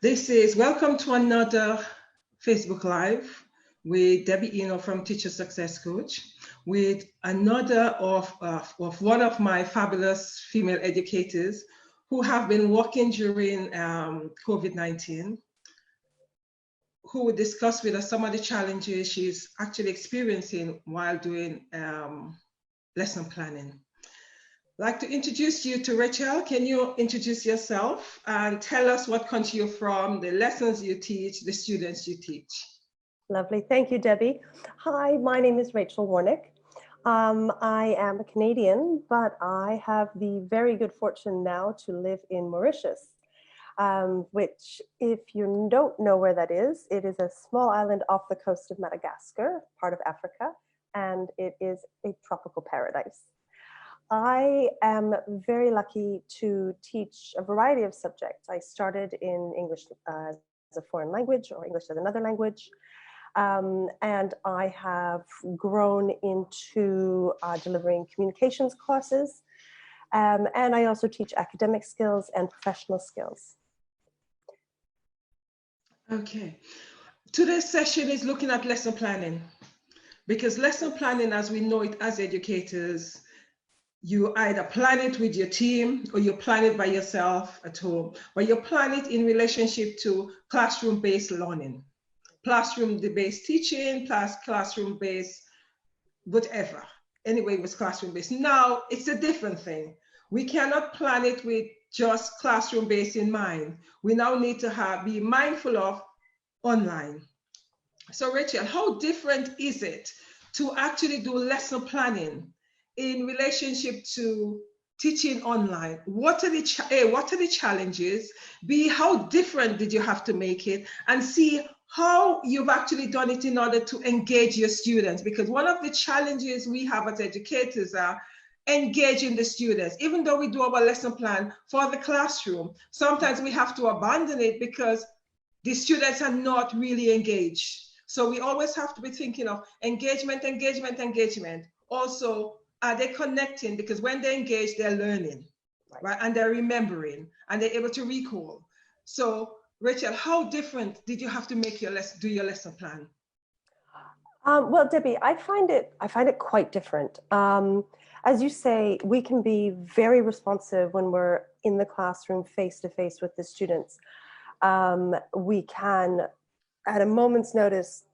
This is welcome to another Facebook Live with Debby Enoe from Teacher Success Coach, with another of one of my fabulous female educators who have been working during COVID-19, who will discuss with us some of the challenges she's actually experiencing while doing lesson planning. I'd like to introduce you to Rachel. Can you introduce yourself and tell us what country you're from, the lessons you teach, the students you teach? Lovely. Thank you, Debbie. Hi, my name is Rachel Warnick. I am a Canadian, but I have the very good fortune now to live in Mauritius, which, if you don't know where that is, it is a small island off the coast of Madagascar, part of Africa, and it is a tropical paradise. I am very lucky to teach a variety of subjects. I started in English as a foreign language or English as another language. And I have grown into delivering communications courses. And I also teach academic skills and professional skills. Okay. Today's session is looking at lesson planning, because lesson planning, as we know it as educators, you either plan it with your team or you plan it by yourself at home, or you plan it in relationship to classroom-based learning, classroom-based teaching, classroom-based whatever. Anyway, it was classroom-based. Now, it's a different thing. We cannot plan it with just classroom-based in mind. We now need to be mindful of online. So Rachel, how different is it to actually do lesson planning in relationship to teaching online? What are the challenges? B, how different did you have to make it? And C, how you've actually done it in order to engage your students? Because one of the challenges we have as educators are engaging the students. Even though we do our lesson plan for the classroom, sometimes we have to abandon it because the students are not really engaged. So we always have to be thinking of engagement, engagement, engagement. Also, are they connecting? Because when they engage, they're learning, right? And they're remembering, and they're able to recall. So, Rachel, how different did you have to make your lesson plan? Well, Debbie, I find it quite different. As you say, we can be very responsive when we're in the classroom face to face with the students. We can, at a moment's notice,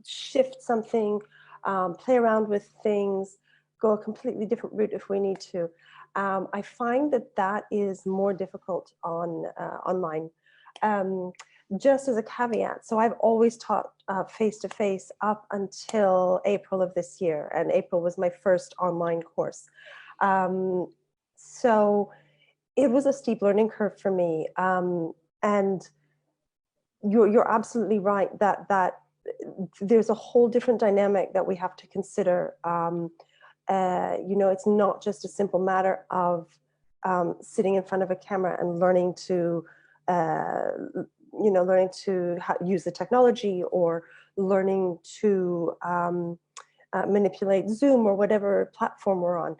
shift something, play around with things, go a completely different route if we need to. I find that is more difficult online. Just as a caveat, so I've always taught face-to-face up until April of this year, and April was my first online course. So it was a steep learning curve for me. And you're absolutely right that there's a whole different dynamic that we have to consider. You know, it's not just a simple matter of sitting in front of a camera and learning to use the technology, or learning to manipulate Zoom or whatever platform we're on.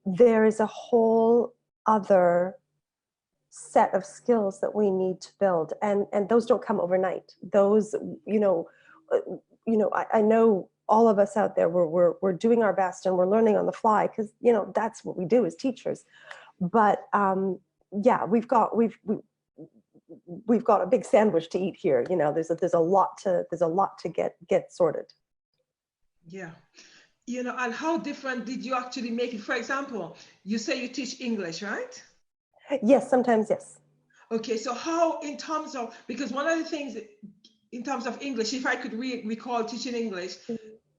There is a whole other set of skills that we need to build, and those don't come overnight. Those, I know all of us out there, we're doing our best and we're learning on the fly, because that's what we do as teachers. But yeah, we've got a big sandwich to eat here. There's a lot to get sorted. Yeah. And how different did you actually make it? For example, you say you teach English, right? Yes, sometimes, yes. Okay, so how, in terms of, because one of the things in terms of English, if I could recall teaching English,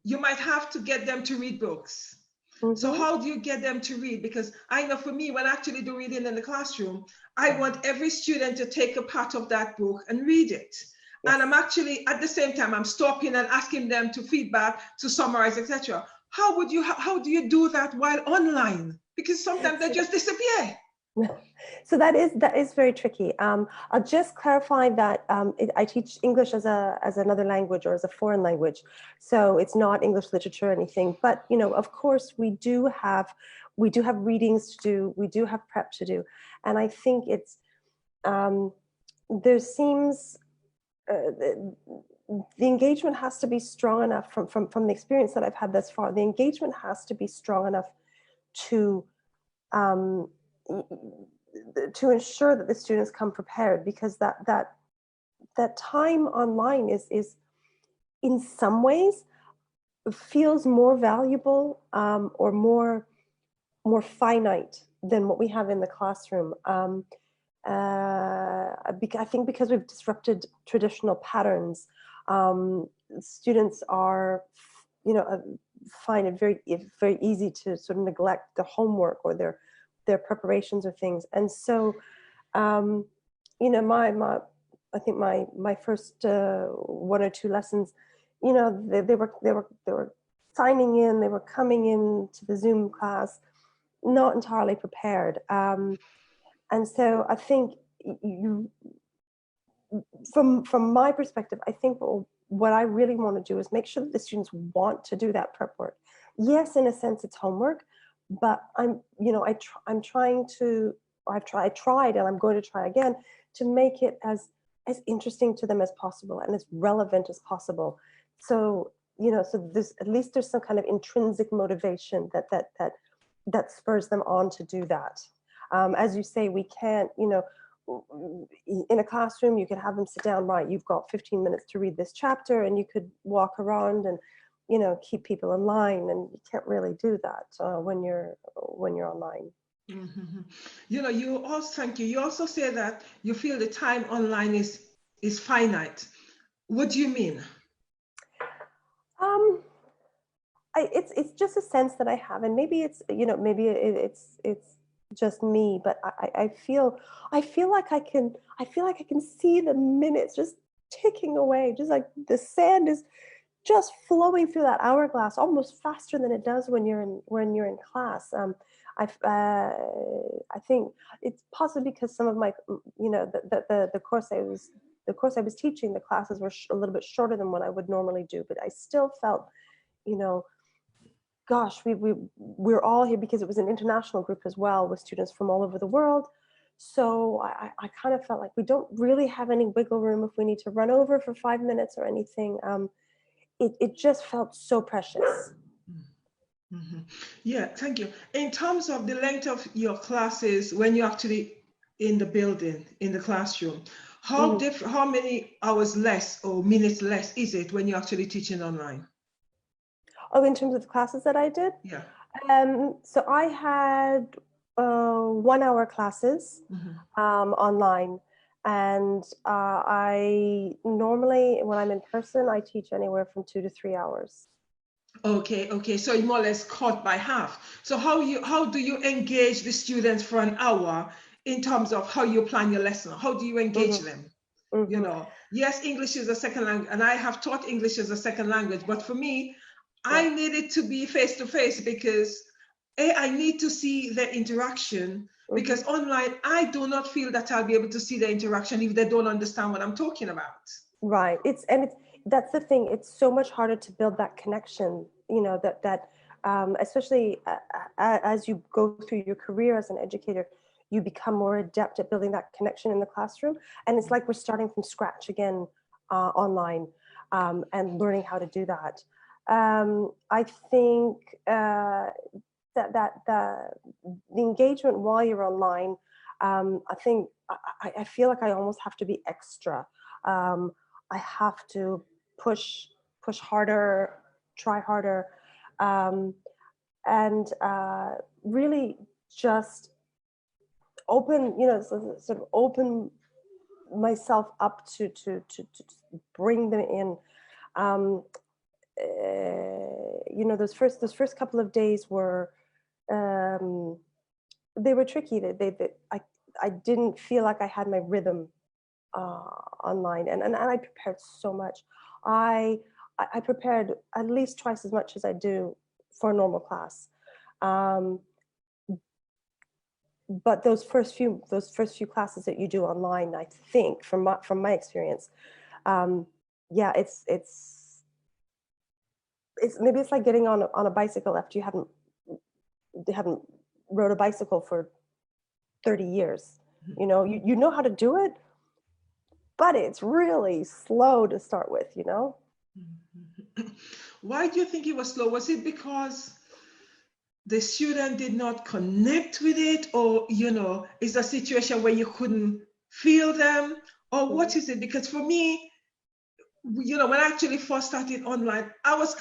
you might have to get them to read books. Mm-hmm. So how do you get them to read? Because I know for me, when I actually do reading in the classroom, I want every student to take a part of that book and read it. Yes. And I'm actually, at the same time, I'm stopping and asking them to feedback, to summarize, etc. How do you do that while online? Because sometimes they just disappear. So that is very tricky. I'll just clarify that I teach English as another language, or as a foreign language. So it's not English literature or anything. But of course, we do have readings to do. We do have prep to do, and I think it's there seems the engagement has to be strong enough from the experience that I've had thus far. The engagement has to be strong enough to um, to ensure that the students come prepared, because that time online is in some ways feels more valuable or more finite than what we have in the classroom. I think because we've disrupted traditional patterns, students are, find it very easy to sort of neglect the homework or their preparations or things. And so, I think my first 1 or 2 lessons, they were signing in, they were coming in to the Zoom class, not entirely prepared. And so I think from my perspective, I think what I really want to do is make sure that the students want to do that prep work. Yes, in a sense, it's homework, but I'm trying to, I tried, and I'm going to try again to make it as interesting to them as possible and as relevant as possible. So, so there's some kind of intrinsic motivation that spurs them on to do that. As you say, we can't, in a classroom, you could have them sit down, right, you've got 15 minutes to read this chapter, and you could walk around and, keep people in line, and you can't really do that when you're online. Mm-hmm. Thank you. You also say that you feel the time online is finite. What do you mean? It's just a sense that I have, and maybe it's it's just me, but I feel like I can see the minutes just ticking away, just like the sand is just flowing through that hourglass almost faster than it does when you're in class. I think it's possibly because some of my the course I was teaching, the classes were a little bit shorter than what I would normally do, but I still felt, gosh, we're all here because it was an international group as well, with students from all over the world. So I kind of felt like we don't really have any wiggle room if we need to run over for 5 minutes or anything. It just felt so precious. Mm-hmm. Yeah, thank you. In terms of the length of your classes when you're actually in the building, in the classroom, how many hours less or minutes less is it when you're actually teaching online? Oh, in terms of the classes that I did? Yeah. So I had 1 hour classes online. And I normally, when I'm in person, I teach anywhere from 2 to 3 hours. Okay. So you more or less cut by half. So how do you engage the students for an hour in terms of how you plan your lesson? How do you engage them? Yes, English is a second language, and I have taught English as a second language, but for me, I need it to be face to face because I need to see the interaction, because online, I do not feel that I'll be able to see the interaction if they don't understand what I'm talking about. Right. That's the thing. It's so much harder to build that connection, especially as you go through your career as an educator, you become more adept at building that connection in the classroom. And it's like we're starting from scratch again online and learning how to do that. I think that the engagement while you're online, I think I feel like I almost have to be extra. I have to push harder, try harder, and really just open, sort of open myself up to bring them in. Those first couple of days were they were tricky. I didn't feel like I had my rhythm online, and I prepared so much. I prepared at least twice as much as I do for a normal class. But those first few classes that you do online, I think from my experience, yeah, it's maybe it's like getting on a bicycle after you haven't rode a bicycle for 30 years. You know how to do it, but it's really slow to start with, you know? Why do you think it was slow? Was it because the student did not connect with it, or, is a situation where you couldn't feel them, or what is it? Because for me, when I actually first started online, I was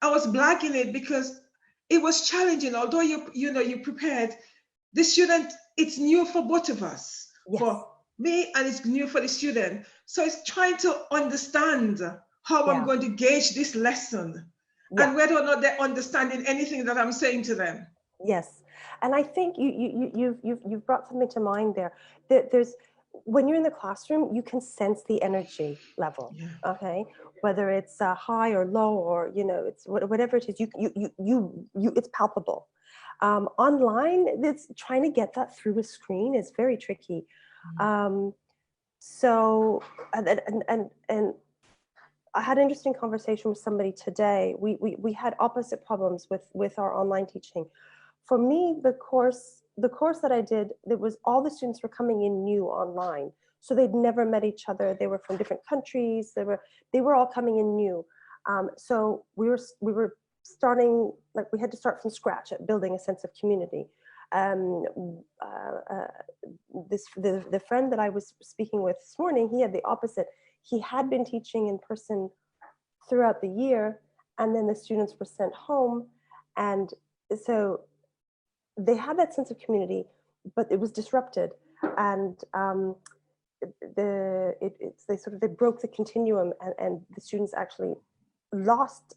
blagging it because it was challenging. Although you prepared, the student, it's new for both of us, Yes. for me, and it's new for the student. So it's trying to understand how I'm going to gauge this lesson and whether or not they're understanding anything that I'm saying to them. Yes, and I think you've brought something to mind there. That there's, when you're in the classroom, you can sense the energy level. Yeah. Okay, whether it's high or low, or it's whatever it is, it's palpable. Online, it's trying to get that through a screen is very tricky. So and I had an interesting conversation with somebody today. We had opposite problems with our online teaching. For me, the course that I did, there was all the students were coming in new online. So they'd never met each other. They were from different countries. They were all coming in new. So we were starting, like, we had to start from scratch at building a sense of community. The friend that I was speaking with this morning, he had the opposite. He had been teaching in person throughout the year, and then the students were sent home. And so they had that sense of community, but it was disrupted. And they broke the continuum, and the students actually lost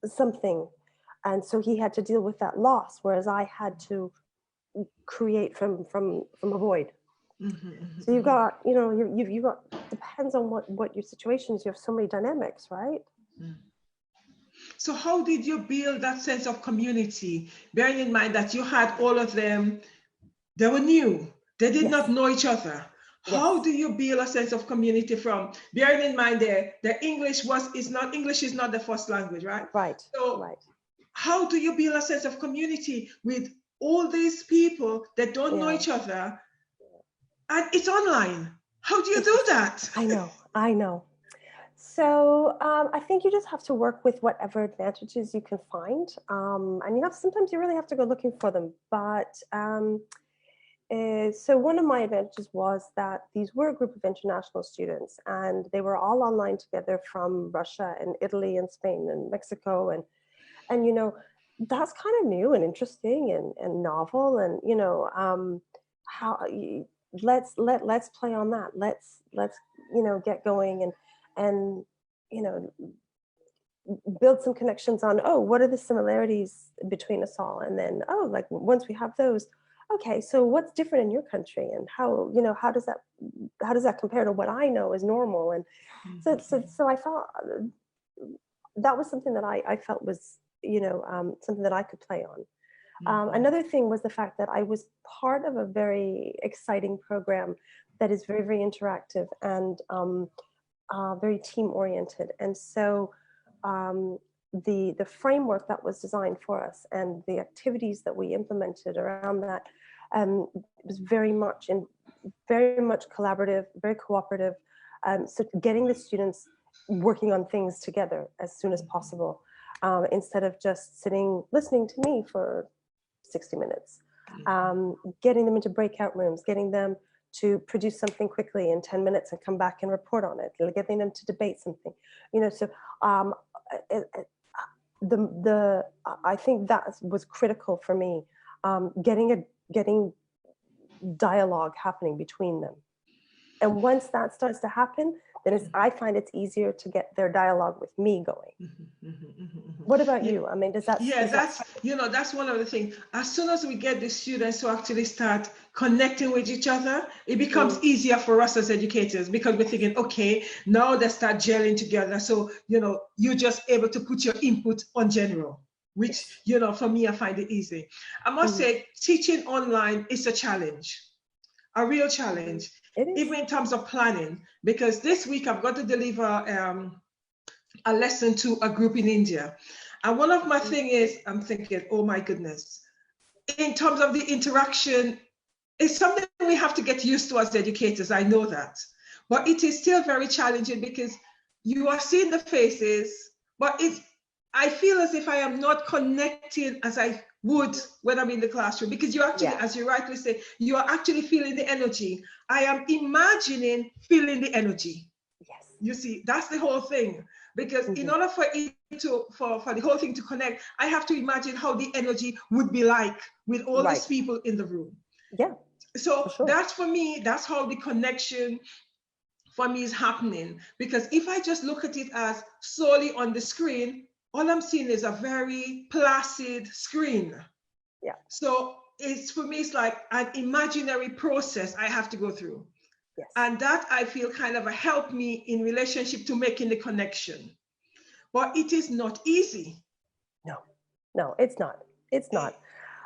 something. And so he had to deal with that loss, whereas I had to create from a void. So you've got, you've got, depends on what your situation is. You have so many dynamics, right? So how did you build that sense of community, bearing in mind that you had all of them, they were new, they did not know each other? How do you build a sense of community from, bearing in mind the English is not the first language, right? Right. So how do you build a sense of community with all these people that don't know each other, and it's online? How do you do that? I know. So I think you just have to work with whatever advantages you can find. And sometimes you really have to go looking for them. But so one of my advantages was that these were a group of international students, and they were all online together from Russia and Italy and Spain and Mexico. And that's kind of new and interesting and novel. And, let's play on that. Let's get going and build some connections on, what are the similarities between us all? And then, like, once we have those, okay, so what's different in your country, and how does that compare to what I know is normal? And so I thought that was something that I felt was, something that I could play on. Another thing was the fact that I was part of a very exciting program that is very, very interactive and very team oriented. And so the framework that was designed for us and the activities that we implemented around that was very much collaborative, very cooperative. So getting the students working on things together as soon as possible, instead of just sitting listening to me for 60 minutes, getting them into breakout rooms, getting them to produce something quickly in 10 minutes and come back and report on it, getting them to debate something, so I think that was critical for me, getting dialogue happening between them. And once that starts to happen, then I find it's easier to get their dialogue with me going. What about you? I mean, that's one of the things. As soon as we get the students to actually start connecting with each other, it becomes easier for us as educators, because we're thinking, okay, now they start gelling together. So, you're just able to put your input on general, which, for me, I find it easy. I must say, teaching online is a challenge, a real challenge. Even in terms of planning, because this week I've got to deliver a lesson to a group in India. And one of my thing is, I'm thinking, oh my goodness, in terms of the interaction, it's something we have to get used to as educators. I know that. but it is still very challenging because you are seeing the faces, but I feel as if I am not connecting as I would when I'm in the classroom, because you actually, Yeah. as you rightly say, you are actually feeling the energy. I am imagining feeling the energy. Yes. You see, that's the whole thing. Because in Mhm. order for it to for the whole thing to connect, I have to imagine how the energy would be like with all these Right. people in the room. Yeah, So for sure. that's for me, that's how the connection for me is happening. Because if I just look at it as solely on the screen, all I'm seeing is a very placid screen. Yeah. So it's, for me, it's like an imaginary process I have to go through. Yes. And that, I feel, kind of helped me in relationship to making the connection. But it is not easy. No, no, it's not. It's Eh, not.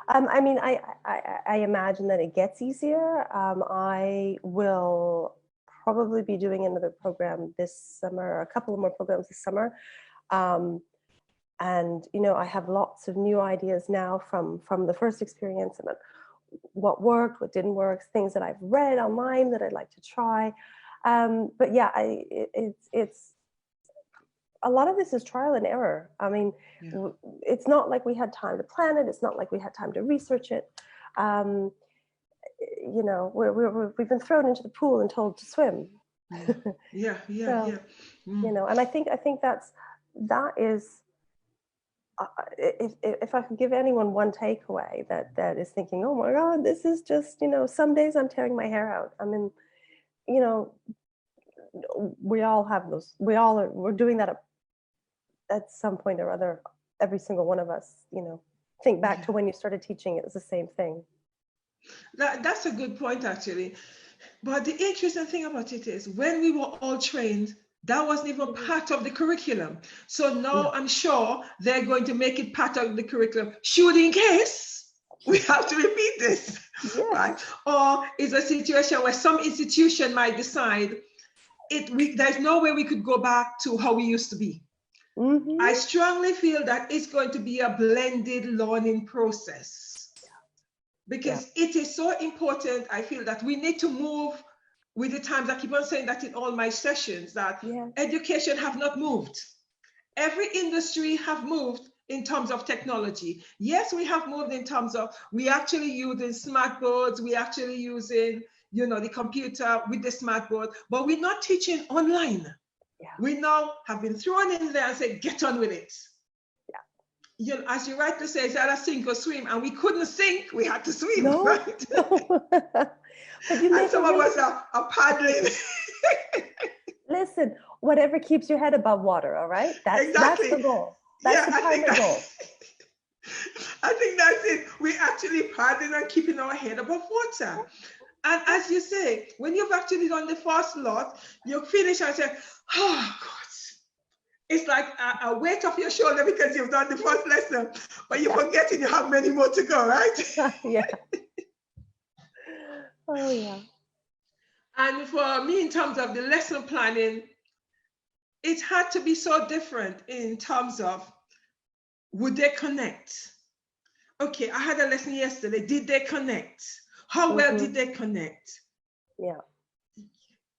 I mean, I imagine that it gets easier. I will probably be doing another program this summer, a couple of more programs this summer. Um, and I have lots of new ideas now from the first experience, and what worked, what didn't work, things that I've read online that I'd like to try. But yeah, it's a lot of this is trial and error. I mean, Yeah. it's not like we had time to plan it. It's not like we had time to research it. Um, we've been thrown into the pool and told to swim. Yeah. Yeah. Yeah. So, Yeah. Mm. and I think that is, if I could give anyone one takeaway that is thinking, oh my God, this is just, some days I'm tearing my hair out. I mean, you know, we all have those. We're doing that at some point or other. Every single one of us, think back Yeah. to when you started teaching. It was the same thing. That's a good point, actually. But the interesting thing about it is, when we were all trained, that wasn't even Mhm. part of the curriculum. So now No. I'm sure they're going to make it part of the curriculum, should in case we have to repeat this, Yes. right? Or is a situation where some institution might decide there's no way we could go back to how we used to be. I Hmm. strongly feel that it's going to be a blended learning process, Yeah. because it is so important. I feel that we need to move with the times. I keep on saying that in all my sessions, that Yeah. education have not moved. Every industry have moved in terms of technology. Yes, we have moved in terms of, we actually using smart boards, we actually using, the computer with the smart board, but we're not teaching online. Yeah. We now have been thrown in there and said, get on with it. Yeah. As you rightly say, it's either sink or swim, and we couldn't sink, we had to swim, No. right? No. But you And make a some of really us are paddling. listen. Whatever keeps your head above water. All right. That's the Exactly. goal. That's Yeah, the I think primary goal. I think that's it. We're actually paddling and keeping our head above water. And Yeah. as you say, when you've actually done the first lot, you finish and say, oh God. It's like a weight off your shoulder because you've done the first lesson, but you're Yeah. forgetting you have many more to go, right? Yeah. Oh yeah. And for me, in terms of the lesson planning, it had to be so different in terms of, would they connect? Okay, I had a lesson yesterday. Did they connect? How well Hmm. did they connect? Yeah.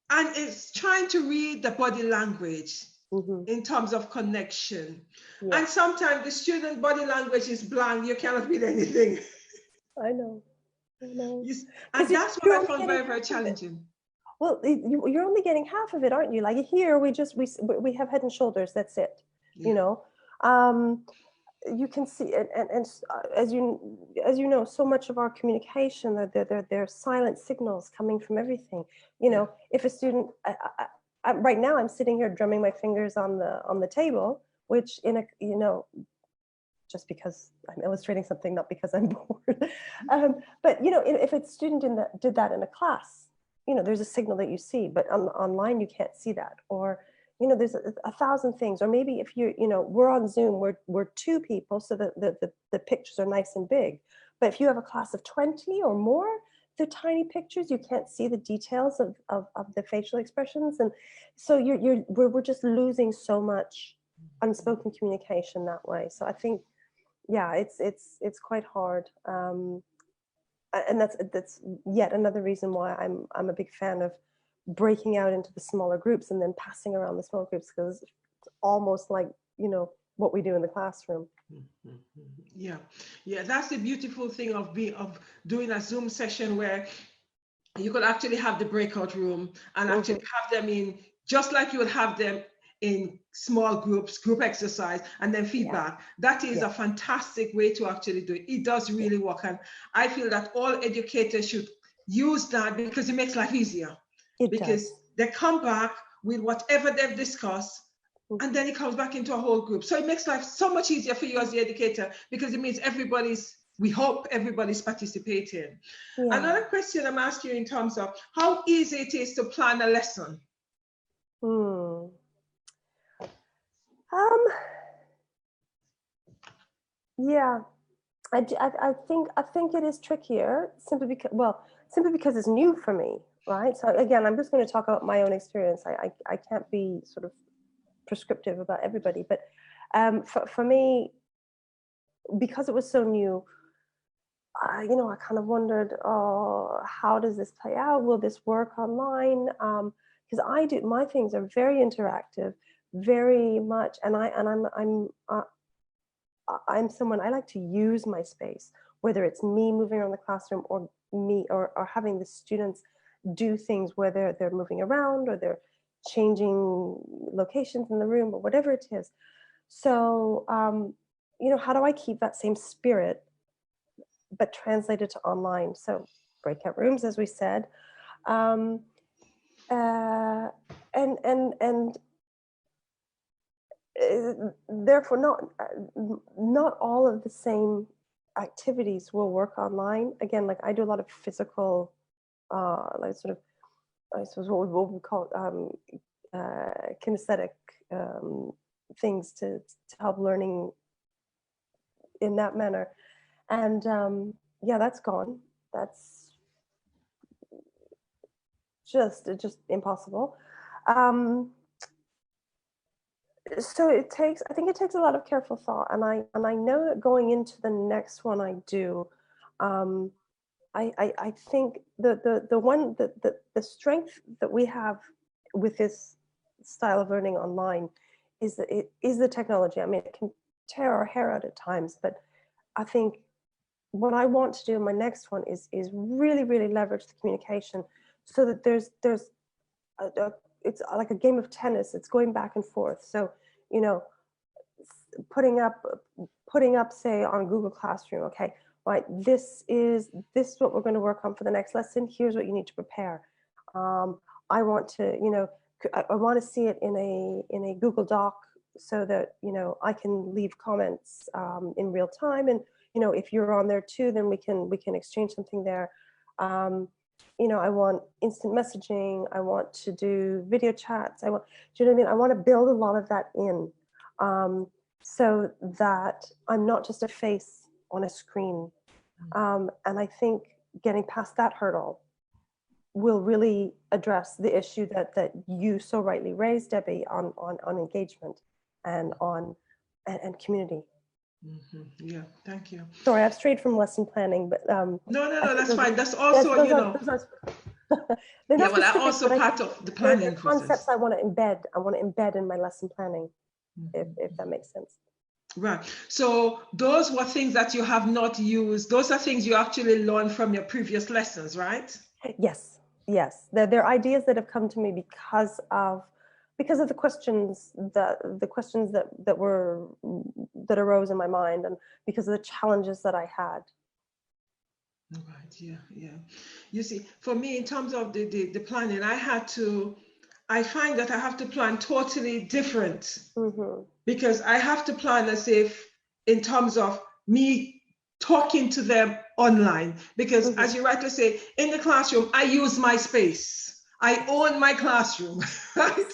And it's trying to read the body language Hmm. in terms of connection. Yeah. And sometimes the student body language is blank. You cannot read anything. I know. I know. You, Because and that's what you're I only found getting very, very half of it. challenging. Well, you're only getting half of it, aren't you? Like here, we have Head and Shoulders. That's it. Yeah. You know, um, you can see, as you know, so much of our communication, they're silent signals coming from everything. Yeah. If a student, right now, I'm sitting here drumming my fingers on the table, which just because I'm illustrating something, not because I'm bored. But if a student did that in a class, there's a signal that you see, but online you can't see that. Or there's a thousand things. Or maybe if we're on Zoom, we're two people, so the pictures are nice and big. But if you have a class of 20 or more, they're tiny pictures. You can't see the details of the facial expressions, and so we're just losing so much unspoken communication that way. So I think, yeah, it's quite hard, and that's yet another reason why I'm a big fan of breaking out into the smaller groups and then passing around the small groups, because it's almost like, what we do in the classroom. Yeah, yeah, that's the beautiful thing of doing a Zoom session where you could actually have the breakout room and actually have them in, just like you would have them in small groups, group exercise, and then feedback. Yeah. That is a fantastic way to actually do it. It does really work. And I feel that all educators should use that because it makes life easier. Because they come back with whatever they've discussed, and then it comes back into a whole group. So it makes life so much easier for you as the educator, because it means we hope everybody's participating. Yeah. Another question I'm asking you in terms of how easy it is to plan a lesson. Yeah, I think it is trickier simply because it's new for me, right? So again, I'm just going to talk about my own experience. I can't be sort of prescriptive about everybody, but for me, because it was so new, I kind of wondered, how does this play out? Will this work online? Because my things are very interactive, very much, and I'm someone, I like to use my space, whether it's me moving around the classroom or me or having the students do things where they're moving around or they're changing locations in the room or whatever it is. So, how do I keep that same spirit but translate it to online? So breakout rooms, as we said, and therefore not all of the same activities will work online. Again, like I do a lot of physical, like sort of, I suppose what we call kinesthetic things to help learning in that manner. And yeah, that's gone. That's just impossible. So I think it takes a lot of careful thought, and I know that going into the next one I do, I think the strength that we have with this style of learning online is that it is the technology. I mean, it can tear our hair out at times, but I think what I want to do in my next one is really, really leverage the communication so that there's it's like a game of tennis. It's going back and forth. So, putting up, say, on Google Classroom, okay, right, this is what we're going to work on for the next lesson. Here's what you need to prepare. I want to, I want to see it in a Google Doc so that, I can leave comments in real time. And, if you're on there too, then we can exchange something there. I want instant messaging. I want to do video chats. Do you know what I mean? I want to build a lot of that in so that I'm not just a face on a screen. And I think getting past that hurdle will really address the issue that you so rightly raised, Debbie, on engagement and and community. Yeah, thank you. Sorry, I've strayed from lesson planning, but no, that's fine. That's also, yeah, well, that's also part of the planning process. Concepts I want to embed in my lesson planning, if that makes sense. Right. So those were things that you have not used. Those are things you actually learned from your previous lessons, right? Yes. They're ideas that have come to me because of the questions that arose in my mind, and because of the challenges that I had. Right. Yeah. You see, for me, in terms of the planning, I find that I have to plan totally different, because I have to plan as if in terms of me talking to them online, because as you rightly say, in the classroom, I use my space. I own my classroom, right?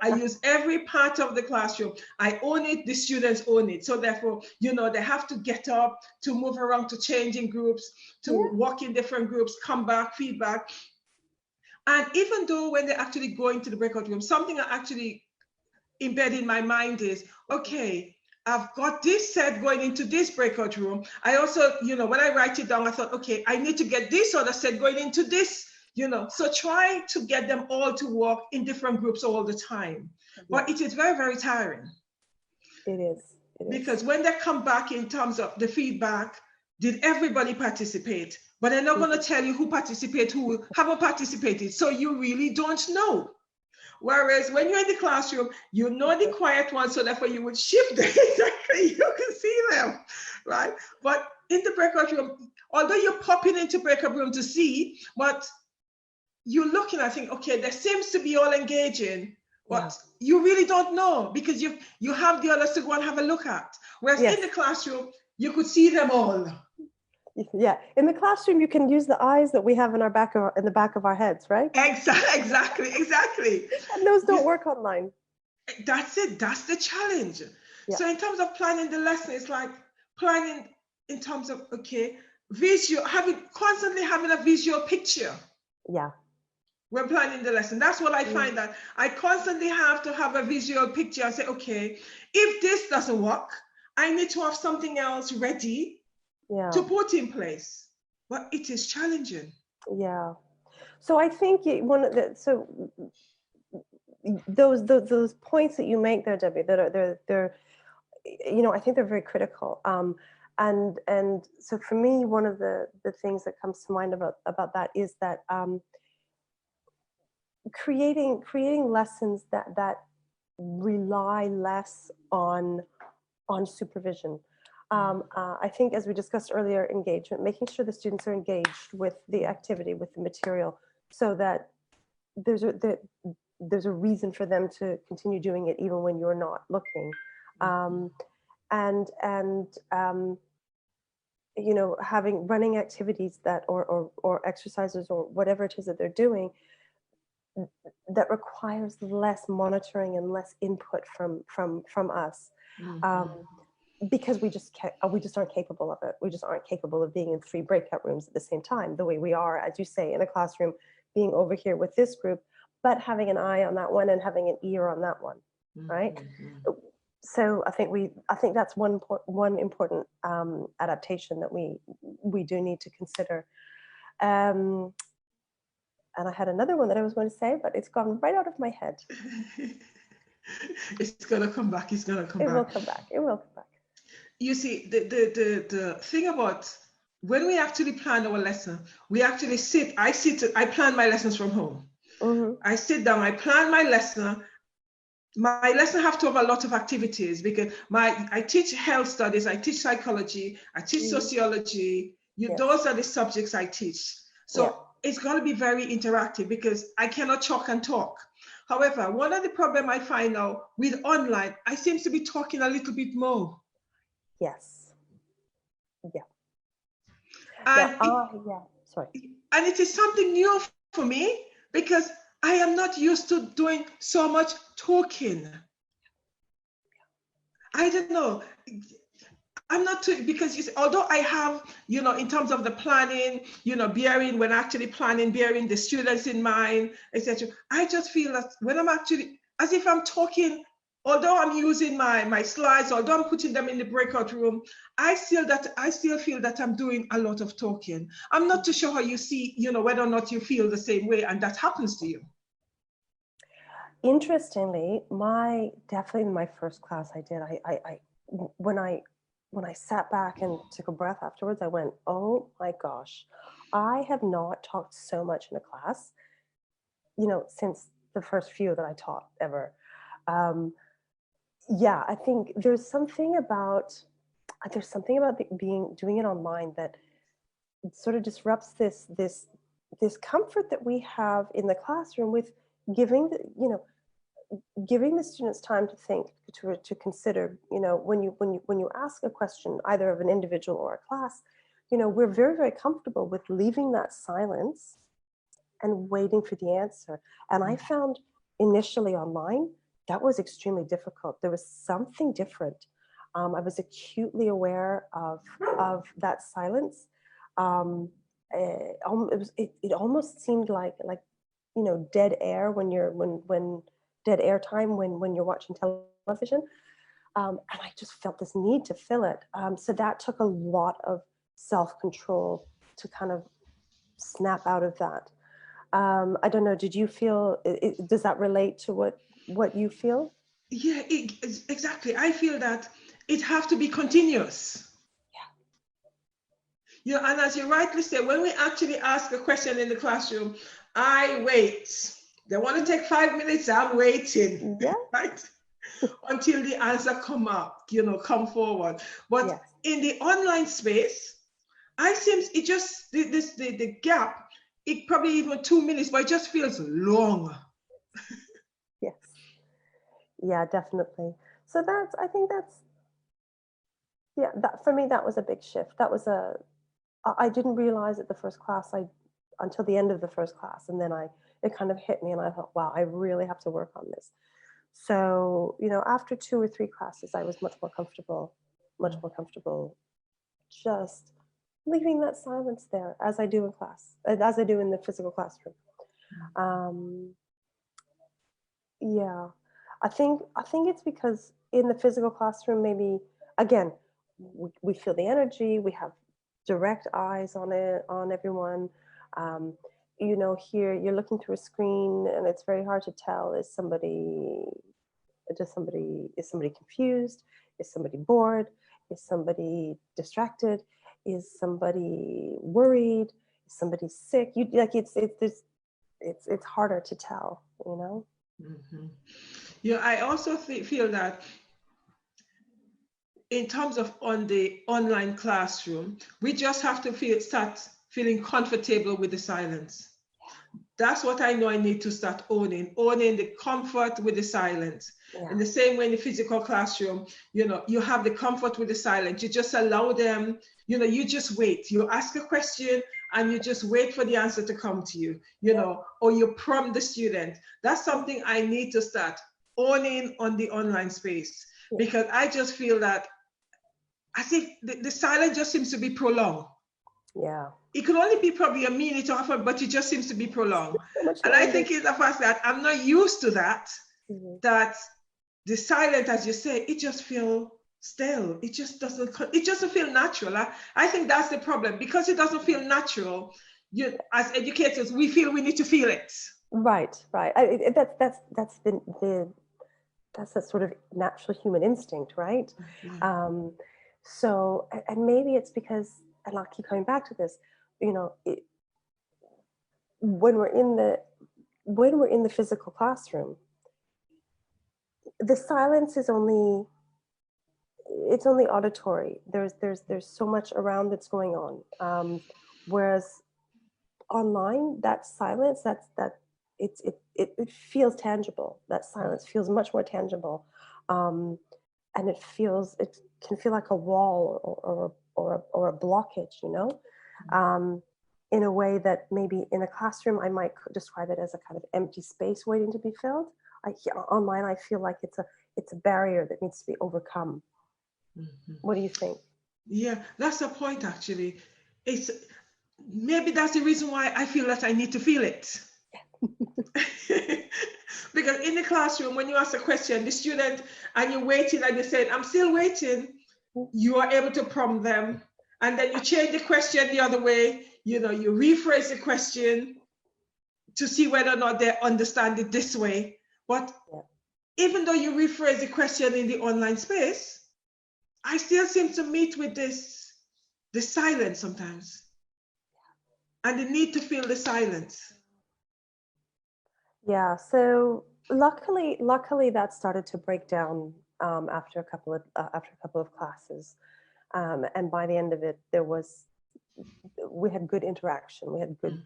I use every part of the classroom. I own it, the students own it. So therefore, they have to get up, to move around, to change in groups, to walk in different groups, come back, feedback. And even though when they actually go into the breakout room, something I actually embed in my mind is, okay, I've got this set going into this breakout room. I also, when I write it down, I thought, okay, I need to get this other set going into this, So try to get them all to work in different groups all the time. But it is very, very tiring. It is. Because when they come back in terms of the feedback, did everybody participate? But they're not going to tell you who participated, who haven't participated. So you really don't know. Whereas when you're in the classroom, you know the quiet ones, so therefore you would shift them. Exactly, you can see them, right? But in the breakout room, although you're popping into breakout room to see, but you're looking and think, okay, there seems to be all engaging, but you really don't know because you have the others to go and have a look at. Whereas in the classroom, you could see them all. Yeah, in the classroom, you can use the eyes that we have in the back of our heads, right? Exactly. And those don't work online. That's it. That's the challenge. Yeah. So in terms of planning the lesson, it's like planning in terms of, okay, constantly having a visual picture. Yeah. When planning the lesson. That's what I find, that I constantly have to have a visual picture and say, okay, if this doesn't work, I need to have something else ready to put in place. But it is challenging. Yeah. So I think those points that you make there, Debbie, they're I think they're very critical. And so for me, one of the things that comes to mind about that is that creating lessons that rely less on supervision. I think, as we discussed earlier, engagement, making sure the students are engaged with the activity, with the material, so that there's a reason for them to continue doing it even when you're not looking. Running activities that or exercises or whatever it is that they're doing that requires less monitoring and less input from us. Because we just aren't capable of it. We just aren't capable of being in 3 breakout rooms at the same time, the way we are, as you say, in a classroom, being over here with this group, but having an eye on that one and having an ear on that one, right? So I think that's one important adaptation that we do need to consider. And I had another one that I was going to say, but it's gone right out of my head. It's gonna come back. It will come back. It will come back. You see, the thing about when we actually plan our lesson, we actually I plan my lessons from home. I sit down, I plan my lesson. My lesson have to have a lot of activities because I teach health studies, I teach psychology, I teach sociology. Those are the subjects I teach. So it's going to be very interactive because I cannot talk and talk. However, one of the problems I find now with online, I seem to be talking a little bit more. Yes. Yeah. And sorry. And it is something new for me because I am not used to doing so much talking. I don't know. I'm not too, because although I have, in terms of the planning, when actually planning, bearing the students in mind, etc. I just feel that when I'm actually, as if I'm talking, although I'm using my slides, although I'm putting them in the breakout room, I still feel that I'm doing a lot of talking. I'm not too sure how you see, whether or not you feel the same way and that happens to you. Interestingly, definitely in my first class I did, when I sat back and took a breath afterwards, I went, oh my gosh, I have not talked so much in a class, since the first few that I taught ever. I think there's something about doing it online that sort of disrupts this comfort that we have in the classroom with giving the students time to think, to consider. When you ask a question, either of an individual or a class, we're very, very comfortable with leaving that silence and waiting for the answer. And I found initially online that was extremely difficult. There was something different. I was acutely aware of that silence. It almost seemed like dead air when dead air time when you're watching television, and I just felt this need to fill it. So that took a lot of self-control to kind of snap out of that. I don't know, did you feel, does that relate to what you feel? Yeah, exactly. I feel that it have to be continuous. Yeah. And as you rightly say, when we actually ask a question in the classroom, I wait. They want to take 5 minutes, I'm waiting, Yeah. right? Until the answer come up, come forward. But Yes. in the online space, I seems it just the gap, it probably even 2 minutes, but it just feels long. Yes. Yeah, definitely. So I think yeah, that for me, that was a big shift. I didn't realize at the first class, until the end of the first class. And then it kind of hit me and I thought, wow, I really have to work on this. So, after 2 or 3 classes, I was much more comfortable just leaving that silence there as I do in class, as I do in the physical classroom. Um, yeah, I think it's because in the physical classroom, maybe again, we feel the energy, we have direct eyes on everyone. Um, here you're looking through a screen, and it's very hard to tell is somebody confused, is somebody bored, is somebody distracted, is somebody worried, is somebody sick. You like it's harder to tell, Mhm. Yeah, I also feel that in terms of on the online classroom, we just have to start feeling comfortable with the silence. That's what I know I need to start owning the comfort with the silence. Yeah. In the same way in the physical classroom, you have the comfort with the silence. You just allow them, you just wait. You ask a question and you just wait for the answer to come to you, or you prompt the student. That's something I need to start owning on the online space, because I just feel that as if the silence just seems to be prolonged. Yeah. It could only be probably a minute or half, but it just seems to be prolonged. So much And I longer. think it's the fact that I'm not used to that, Mhm. that the silence, as you say, it just feels stale. It just doesn't feel natural. I think that's the problem. Because it doesn't feel natural, as educators, we feel we need to feel it. Right. That's a sort of natural human instinct, right? Yeah. So, and maybe it's because, and I'll keep coming back to this, when we're in the physical classroom, the silence is only auditory. There's so much around that's going on. Whereas online, that silence, it feels tangible. That silence feels much more tangible, and it can feel like a wall or a blockage, in a way that maybe in a classroom I might describe it as a kind of empty space waiting to be filled. Online, I feel like it's a barrier that needs to be overcome. Mm-hmm. What do you think? Yeah, that's the point actually. It's maybe that's the reason why I feel that I need to feel it. Because in the classroom, when you ask a question, the student, and you're waiting and you say, I'm still waiting, you are able to prompt them. And then you change the question the other way, you rephrase the question to see whether or not they understand it this way. But even though you rephrase the question in the online space, I still seem to meet with the silence sometimes. And the need to feel the silence. Yeah, so luckily that started to break down after a couple of classes, and by the end of it, we had good interaction. We had good,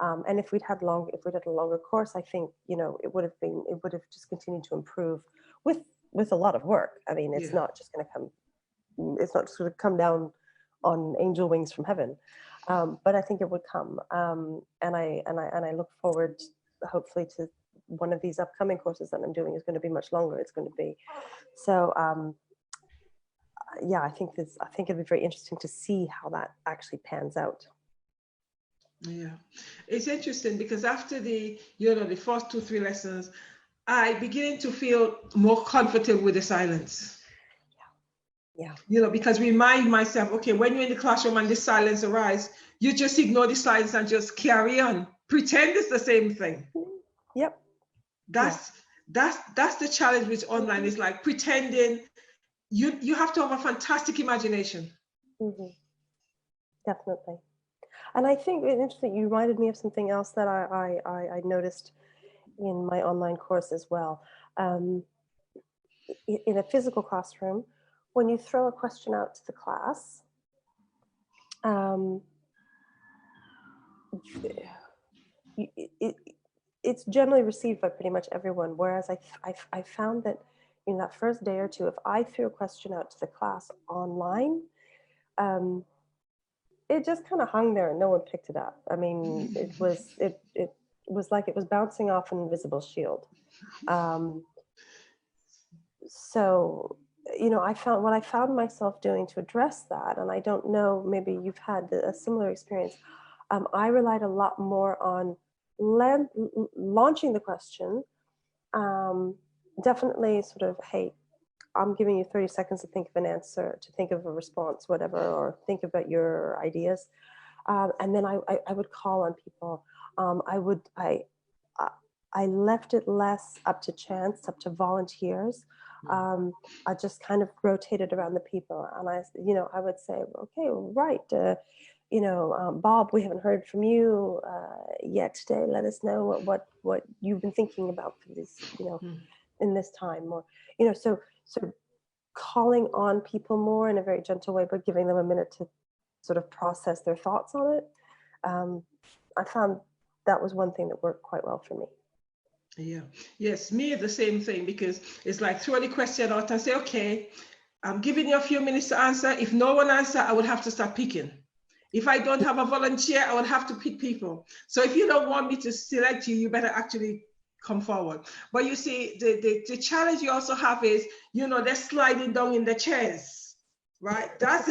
and if we'd had a longer course, I think it would have just continued to improve with a lot of work. I mean, it's not just going to come down on angel wings from heaven, but I think it would come, and I look forward, hopefully, to one of these upcoming courses that I'm doing is going to be much longer. It's going to be so. Yeah, I think it'd be very interesting to see how that actually pans out. Yeah, it's interesting because after the first 2-3 lessons, I beginning to feel more comfortable with the silence. Yeah. Because remind myself, okay, when you're in the classroom and the silence arises, you just ignore the silence and just carry on. Pretend is the same thing. Yep. That's the challenge with online. It's like pretending. You have to have a fantastic imagination. Definitely. And I think it's interesting, you reminded me of something else that I noticed in my online course as well. In a physical classroom, when you throw a question out to the class, it's generally received by pretty much everyone. Whereas I found that in that first day or two, if I threw a question out to the class online, it just kind of hung there and no one picked it up. I mean, it was like it was bouncing off an invisible shield. So, I found myself doing to address that, and I don't know, maybe you've had a similar experience. I relied a lot more on launching the question. Definitely sort of, hey, I'm giving you 30 seconds to think of an answer, to think of a response, whatever, or think about your ideas. And then I would call on people. I left it less up to chance, up to volunteers. I just kind of rotated around the people, and I would say, okay, right, Bob, we haven't heard from you yet today. Let us know what you've been thinking about for this, in this time, or so calling on people more in a very gentle way, but giving them a minute to sort of process their thoughts on it. I found that was one thing that worked quite well for me. Yeah. Yes, me the same thing, because it's like throw the question out and say, okay, I'm giving you a few minutes to answer. If no one answers, I would have to start picking. If I don't have a volunteer, I would have to pick people. So if you don't want me to select you, you better actually come forward. But you see, the challenge you also have is, they're sliding down in the chairs, right? That's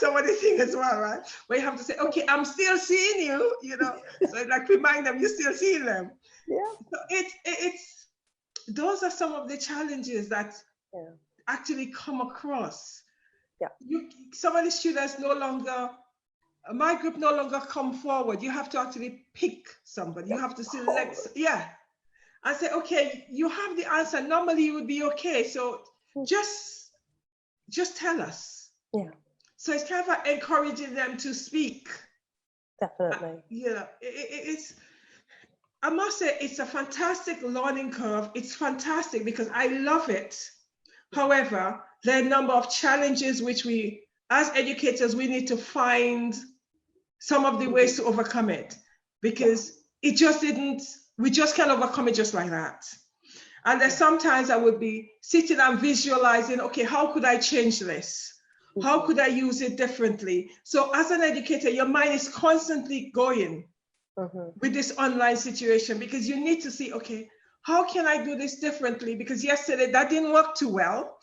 some of the thing as well, right? Where you have to say, okay, I'm still seeing you, So it's like remind them you're still seeing them. Yeah. So it's those are some of the challenges that actually come across. Yeah. Some of the students my group no longer come forward. You have to actually pick somebody. You have to select, and say, okay, you have the answer. Normally you would be okay. So just tell us. Yeah. So it's kind of encouraging them to speak. Definitely. It's, I must say, it's a fantastic learning curve. It's fantastic because I love it. However, there are a number of challenges which we, as educators, we need to find some of the ways to overcome it, because we just can't overcome it just like that. And then sometimes I would be sitting and visualizing, okay, how could I change this? How could I use it differently? So as an educator, your mind is constantly going with this online situation, because you need to see, okay, how can I do this differently? Because yesterday that didn't work too well.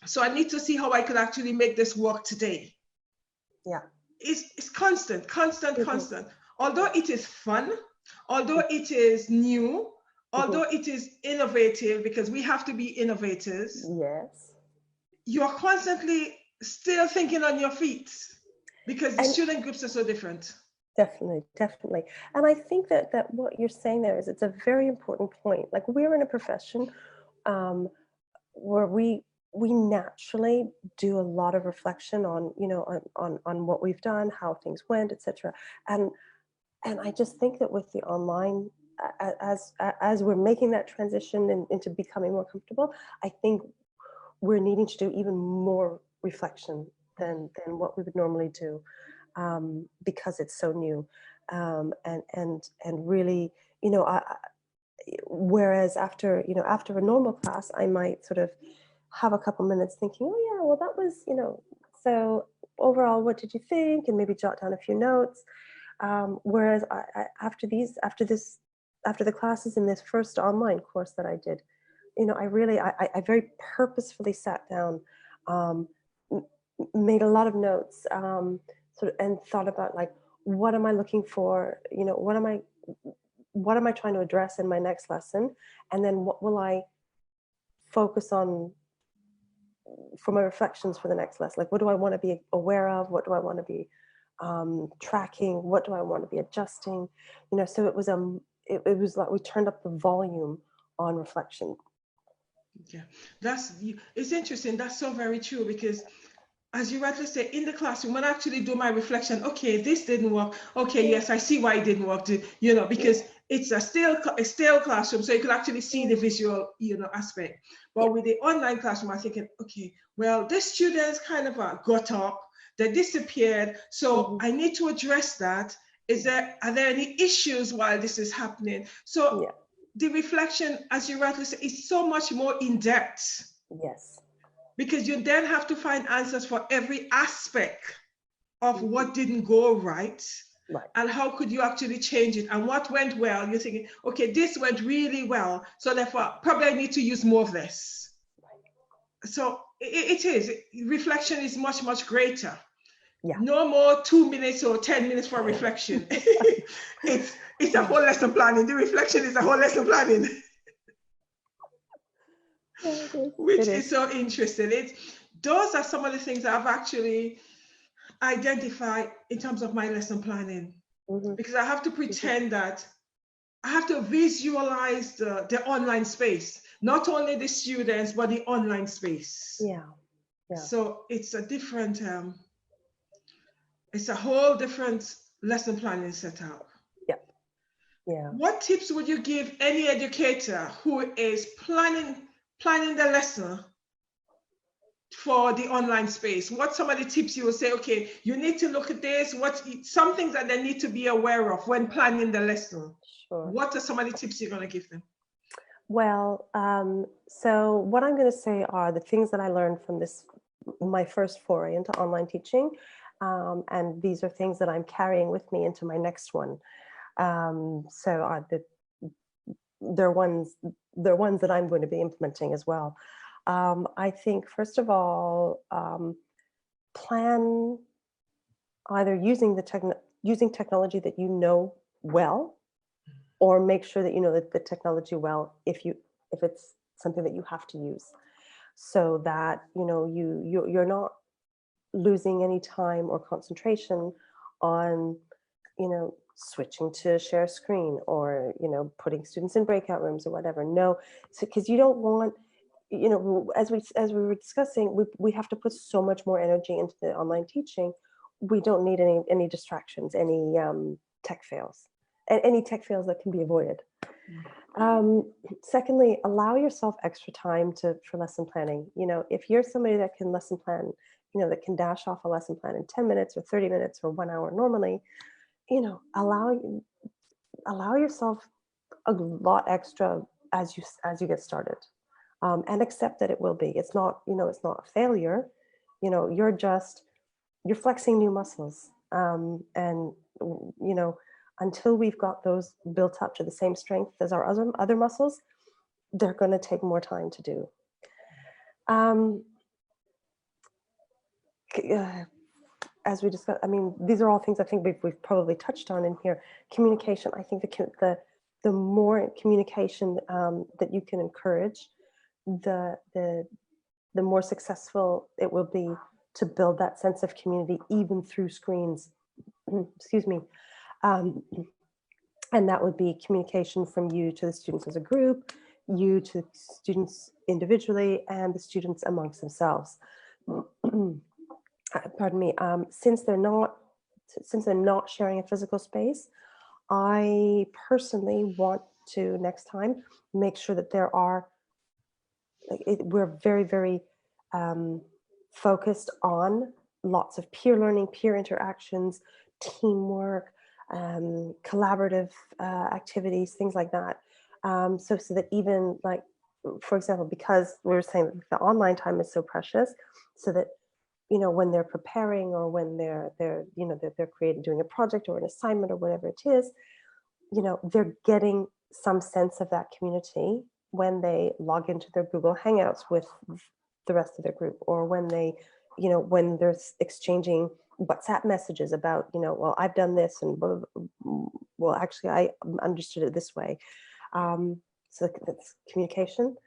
So I need to see how I could actually make this work today. Yeah. It's constant. Although it is fun, although it is new, although it is innovative, because we have to be innovators. Yes. You're constantly still thinking on your feet, because the student groups are so different. Definitely. And I think that what you're saying there is, it's a very important point. Like, we're in a profession where we naturally do a lot of reflection on, on what we've done, how things went, etc. And I just think that with the online, as we're making that transition into becoming more comfortable, I think we're needing to do even more reflection than what we would normally do. Because it's so new, and really, whereas after a normal class, I might sort of have a couple minutes thinking, oh yeah, well that was, so overall, what did you think, and maybe jot down a few notes. Whereas after the classes in this first online course that I did, I very purposefully sat down, made a lot of notes, and thought about, like, what am I looking for? What am I trying to address in my next lesson? And then what will I focus on for my reflections for the next lesson? Like, what do I want to be aware of? What do I want to be tracking, what do I want to be adjusting, so it was like we turned up the volume on reflection. Yeah, it's interesting. That's so very true because, as you rightly say, in the classroom, when I actually do my reflection, okay, this didn't work. Okay, yes, I see why it didn't work. Because it's a stale classroom, so you can actually see the visual, aspect. But with the online classroom, I'm thinking, okay, well, the students kind of got up, they disappeared, so I need to address that. Are there any issues while this is happening? So the reflection, as you rightly say, is so much more in depth. Yes. Because you then have to find answers for every aspect of what didn't go right. Right. And how could you actually change it? And what went well? You're thinking, okay, this went really well. So therefore, probably I need to use more of this. Right. So it is. Reflection is much, much greater. Yeah. No more 2 minutes or 10 minutes for reflection. It's a whole lesson planning. The reflection is a whole lesson planning. Yeah, Which is so interesting. Those are some of the things I've actually identified in terms of my lesson planning. Because I have to pretend that I have to visualize the online space, not only the students, but the online space. Yeah. So it's a different, it's a whole different lesson planning setup. Yeah. What tips would you give any educator who is planning the lesson for the online space? What some of the tips you will say, okay, you need to look at this, some things that they need to be aware of when planning the lesson? Sure. What are some of the tips you're going to give them? Well, so what I'm going to say are the things that I learned from my first foray into online teaching. And these are things that I'm carrying with me into my next one. So they're ones that I'm going to be implementing as well. I think, first of all, plan either using technology that you know well, or make sure that you know the technology well if it's something that you have to use, so that you're not losing any time or concentration on switching to share screen or putting students in breakout rooms or whatever. No, because you don't want, as we were discussing, we have to put so much more energy into the online teaching. We don't need any distractions, any tech fails, and any tech fails that can be avoided. Secondly, allow yourself extra time for lesson planning. If you're somebody that can lesson plan, that can dash off a lesson plan in 10 minutes or 30 minutes or 1 hour normally, allow yourself a lot extra as you get started, and accept that it will be. It's not a failure. You're flexing new muscles, and until we've got those built up to the same strength as our other muscles, they're going to take more time to do. As we discussed, I mean, these are all things I think we've probably touched on in here. Communication. I think the more communication that you can encourage, the more successful it will be to build that sense of community, even through screens. Excuse me. And that would be communication from you to the students as a group, you to students individually, and the students amongst themselves. Pardon me. Since they're not sharing a physical space, I personally want to next time make sure that we're very, very focused on lots of peer learning, peer interactions, teamwork, collaborative activities, things like that. So that even, like, for example, because we were saying that the online time is so precious, so that when they're preparing or when they're creating, doing a project or an assignment or whatever it is, they're getting some sense of that community when they log into their Google Hangouts with the rest of their group, or when they, when they're exchanging WhatsApp messages about, well, I've done this, and well, actually, I understood it this way. So that's communication.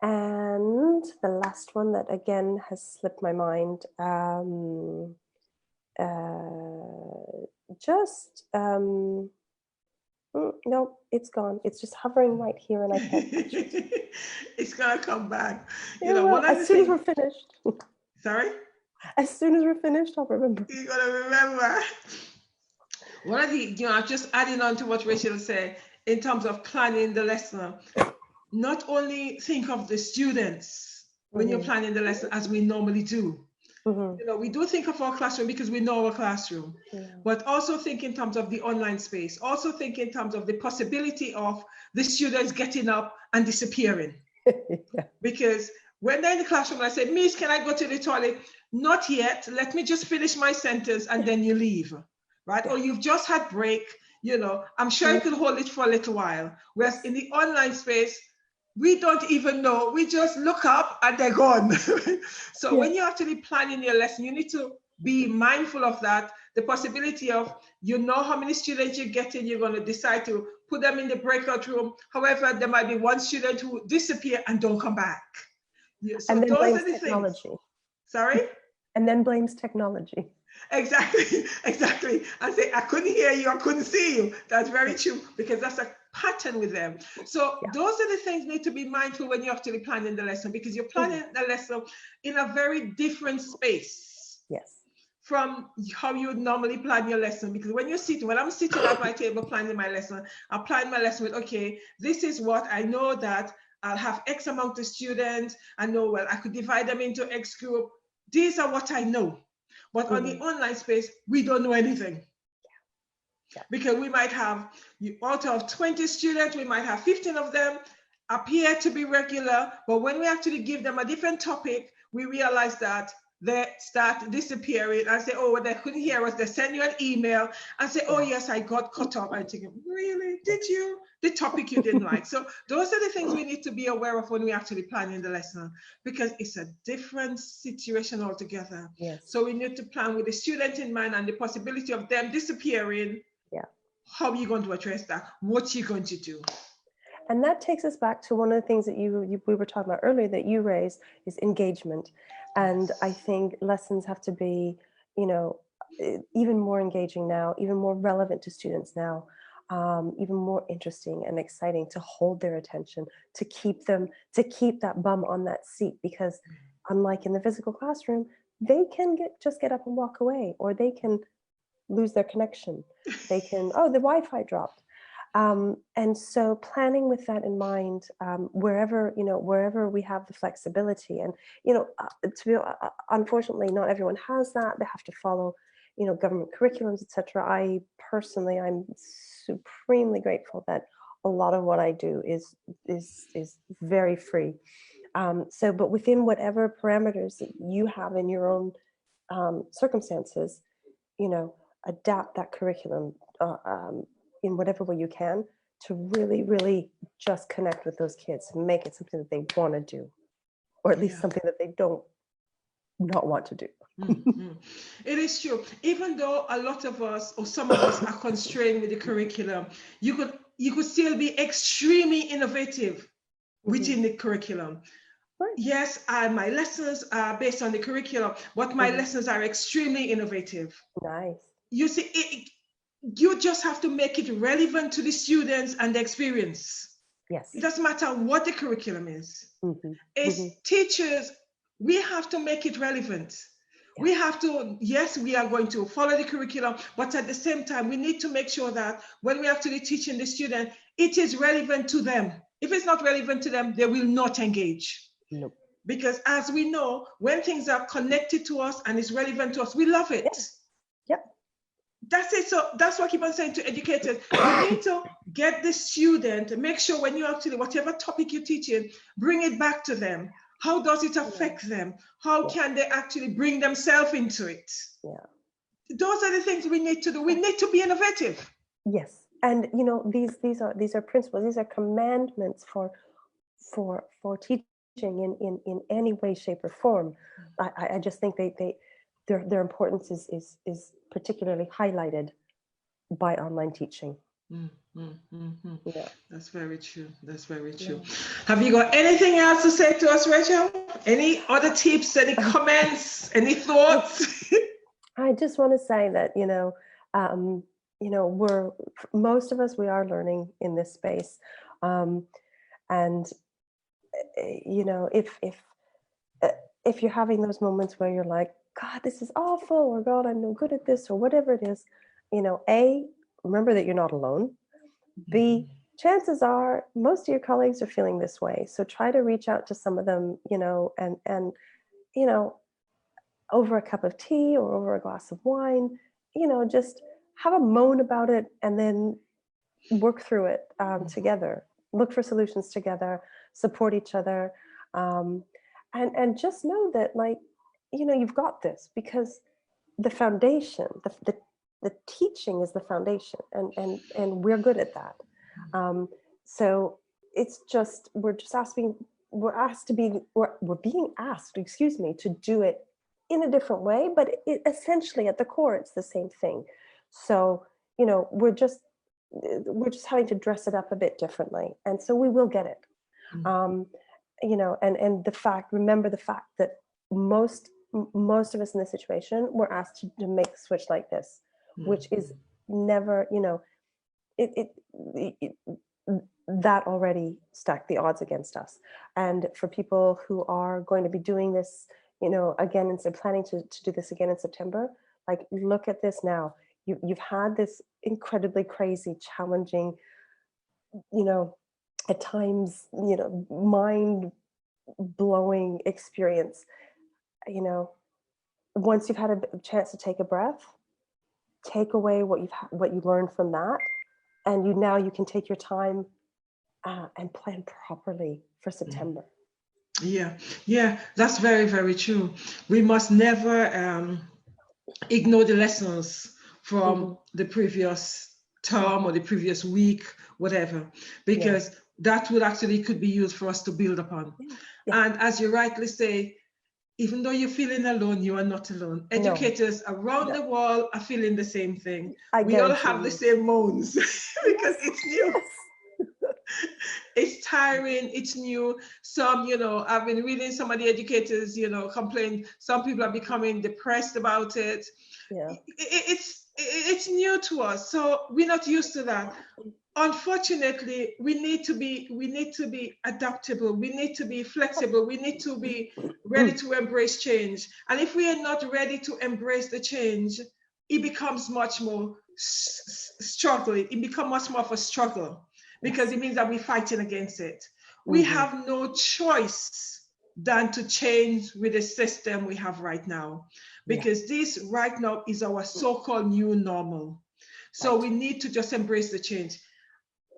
And the last one that again has slipped my mind, just no, it's gone. It's just hovering right here and I can't touch it. It's gonna come back. It will, One of the as soon as we're things. finished. Sorry, As soon as we're finished, I'll remember. you're gonna remember. One of the, just adding on to what Rachel said in terms of planning the lesson. Not only think of the students when you're planning the lesson as we normally do. We do think of our classroom because we know our classroom, but also think in terms of the online space. Also think in terms of the possibility of the students getting up and disappearing. Because when they're in the classroom, I say, Miss, can I go to the toilet? Not yet. Let me just finish my sentence and then you leave, right? Or you've just had break. I'm sure you could hold it for a little while. Whereas in the online space, we don't even know. We just look up and they're gone. So when you're actually planning your lesson, you need to be mindful of that. The possibility of, how many students you get in, you're going to decide to put them in the breakout room. However, there might be one student who disappear and don't come back. So and then those blames are the technology. things. Sorry? And then blames technology. Exactly. I say, I couldn't hear you, I couldn't see you. That's very true, because that's a pattern with them. So those are the things you need to be mindful when you're actually planning the lesson, because you're planning the lesson in a very different space. Yes. From how you would normally plan your lesson. Because when I'm sitting at my table planning my lesson, I plan my lesson with, okay, this is what I know, that I'll have X amount of students. I know, well, I could divide them into X group. These are what I know. But on the online space, we don't know anything. Because we might have, out of 20 students, we might have 15 of them appear to be regular, but when we actually give them a different topic, we realize that they start disappearing and say, oh, what they couldn't hear us. They send you an email and say, oh, yes, I got cut off. I'm thinking, really? Did you? The topic you didn't like. So those are the things we need to be aware of when we're actually planning the lesson, because it's a different situation altogether. Yes. So we need to plan with the student in mind and the possibility of them disappearing. How are you going to address that? What are you going to do? And that takes us back to one of the things that we were talking about earlier that you raised, is engagement. And I think lessons have to be, even more engaging now, even more relevant to students now, even more interesting and exciting to hold their attention, to keep that bum on that seat, because unlike in the physical classroom, they can just get up and walk away, or they can lose their connection. They can, oh, the Wi-Fi dropped. And so planning with that in mind, wherever we have the flexibility, and, unfortunately, not everyone has that. They have to follow, government curriculums, etc. I'm supremely grateful that a lot of what I do is very free. But within whatever parameters that you have in your own circumstances, adapt that curriculum in whatever way you can to really, really just connect with those kids and make it something that they want to do, or at least something that they don't not want to do. It is true. Even though a lot of us, or some of us, are constrained with the curriculum, you could still be extremely innovative within the curriculum. Right. Yes, my lessons are based on the curriculum, but my lessons are extremely innovative. Nice. You see, you just have to make it relevant to the students and the experience. Yes. It doesn't matter what the curriculum is. As teachers, we have to make it relevant. Yeah. We have to, yes, we are going to follow the curriculum, but at the same time, we need to make sure that when we're actually teaching the student, it is relevant to them. If it's not relevant to them, they will not engage. Nope. Because as we know, when things are connected to us and is relevant to us, we love it. Yep. That's it. So that's what I keep on saying to educators. You need to get the student, make sure when you actually, whatever topic you're teaching, bring it back to them. How does it affect them? How can they actually bring themselves into it? Yeah. Those are the things we need to do. We need to be innovative. Yes. And these are principles, these are commandments for teaching in any way, shape, or form. I just think their importance is particularly highlighted by online teaching. Mm, mm, mm, mm. Yeah. That's very true. That's very true. Yeah. Have you got anything else to say to us, Rachel? Any other tips, any comments, any I, thoughts? I just want to say that, we're, most of us, we are learning in this space. Um, and, uh, if you're having those moments where you're like, God, this is awful, or God, I'm no good at this, or whatever it is, A, remember that you're not alone. B, chances are most of your colleagues are feeling this way. So try to reach out to some of them, and, you know, over a cup of tea or over a glass of wine, just have a moan about it and then work through it together, look for solutions together, support each other. Um, and just know that, like, you've got this, because the foundation, the teaching is the foundation, and we're good at that. So it's just, we're being asked, excuse me, to do it in a different way, but essentially at the core, it's the same thing. So, we're just having to dress it up a bit differently. And so we will get it. Um, and remember the fact that most of us in this situation were asked to make a switch like this, which is never, it that already stacked the odds against us. And for people who are going to be doing this, again, instead of planning to do this again in September, like, look at this now. You've had this incredibly crazy, challenging, at times, mind blowing experience. Once you've had a chance to take a breath, take away what you learned from that, and you can take your time and plan properly for September. Yeah, that's very, very true. We must never ignore the lessons from the previous term or the previous week, whatever, because that would actually could be used for us to build upon. And as you rightly say, even though you're feeling alone, you are not alone. Educators around the world are feeling the same thing. We all have the same moans because it's new. It's tiring, it's new. Some, I've been reading some of the educators, complain. Some people are becoming depressed about it. It's new to us, so we're not used to that. Unfortunately, we need to be adaptable. We need to be flexible. We need to be ready to embrace change. And if we are not ready to embrace the change, it becomes much more struggling. It becomes much more of a struggle, because it means that we're fighting against it. We have no choice than to change with the system we have right now, because this right now is our so-called new normal. So we need to just embrace the change.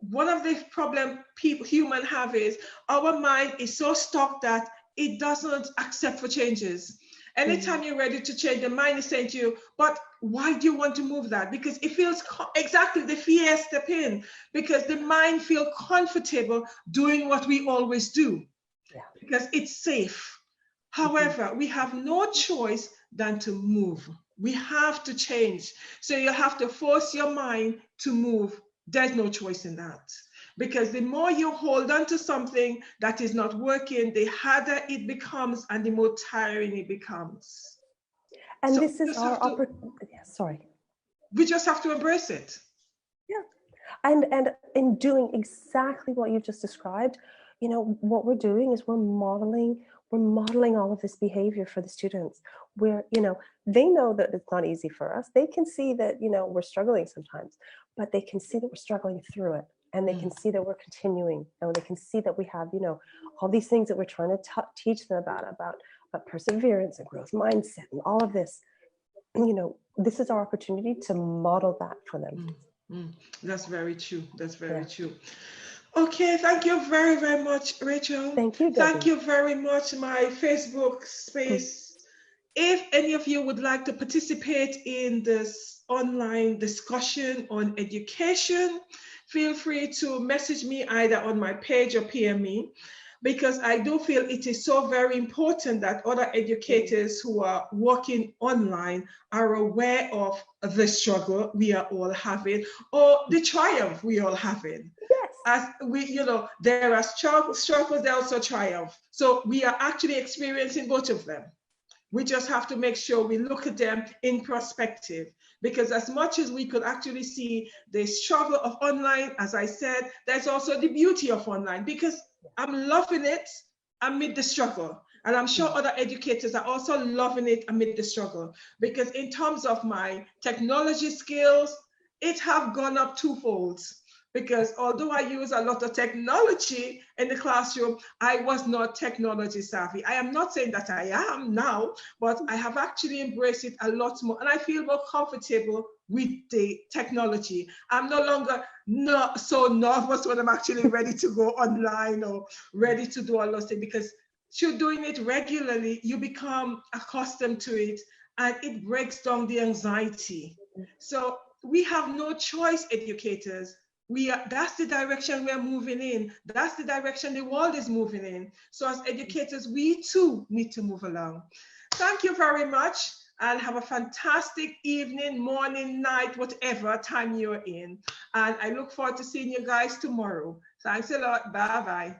One of the problem humans have is our mind is so stuck that it doesn't accept for changes. Anytime you're ready to change, the mind is saying to you, but why do you want to move that? Because it feels exactly, the fear step in, because the mind feels comfortable doing what we always do, because it's safe. However, we have no choice than to move. We have to change. So you have to force your mind to move. There's no choice in that. Because the more you hold on to something that is not working, the harder it becomes and the more tiring it becomes. And so this is our opportunity. Sorry. We just have to embrace it. Yeah. And in doing exactly what you've just described, what we're doing is we're modeling all of this behavior for the students, where, they know that it's not easy for us. They can see that, we're struggling sometimes, but they can see that we're struggling through it. And they can see that we're continuing, and they can see that we have, all these things that we're trying to teach them about perseverance and growth mindset and all of this. This is our opportunity to model that for them. That's very true. That's very true. Okay, thank you very, very much, Rachel. Thank you, Debby. Thank you very much, my Facebook space. If any of you would like to participate in this online discussion on education, feel free to message me either on my page or PM me. because I do feel it is so very important that other educators who are working online are aware of the struggle we are all having, or the triumph we all having. Yes. As we, there are struggles, there are also triumph. So we are actually experiencing both of them. We just have to make sure we look at them in perspective, because as much as we could actually see the struggle of online, as I said, there's also the beauty of online, because I'm loving it amid the struggle. And I'm sure other educators are also loving it amid the struggle, because in terms of my technology skills, it have gone up twofold. Because although I use a lot of technology in the classroom, I was not technology savvy. I am not saying that I am now, but I have actually embraced it a lot more, and I feel more comfortable with the technology. I'm no longer not so nervous when I'm actually ready to go online or ready to do all those things, because through doing it regularly, you become accustomed to it, and it breaks down the anxiety. So we have no choice, educators. That's the direction we're moving in. That's the direction the world is moving in. So as educators, we too need to move along. Thank you very much, and have a fantastic evening, morning, night, whatever time you're in. And I look forward to seeing you guys tomorrow. Thanks a lot. Bye-bye.